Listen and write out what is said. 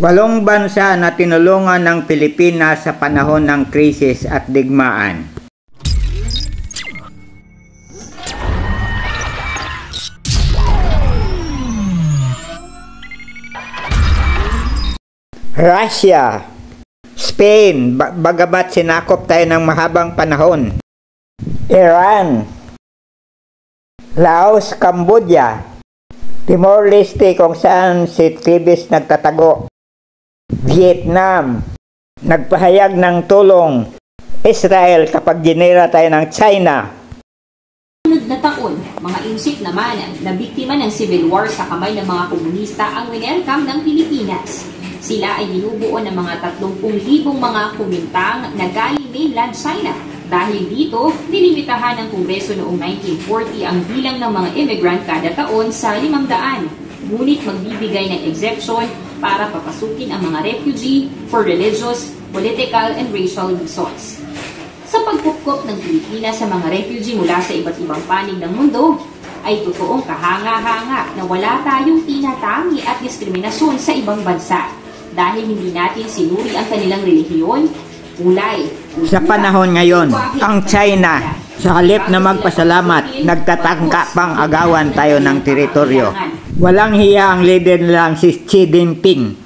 8 bansa na tinulungan ng Pilipinas sa panahon ng krisis at digmaan. Russia, Spain, bagamat sinakop tayo ng mahabang panahon. Iran, Laos, Cambodia, Timor-Leste kung saan si Tibis nagtatago, Vietnam, nagpahayag ng tulong, Israel kapag ginera tayo ng China. Sunod na taon, mga insik naman na biktima ng civil war sa kamay ng mga komunista ang winelcome ng Pilipinas. Sila ay binubuo ng mga 30,000 mga kumintang na galing mainland China. Dahil dito, nilimitahan ng Kongreso noong 1940 ang bilang ng mga immigrant kada taon sa 500. Ngunit magbibigay ng exemption para papasukin ang mga refugee for religious, political, and racial reasons. Sa pagkupkop ng Pilipinas sa mga refugee mula sa iba't ibang panig ng mundo, ay totoong kahanga-hanga na wala tayong tinatangi at diskriminasyon sa ibang bansa dahil hindi natin sinuri ang kanilang relihiyon, kulay. Sa panahon ngayon, ang China, sa halip na magpasalamat, nagtatangka pang agawan tayo ng teritoryo. Walang hiya ang leader nilang si Xi Jinping.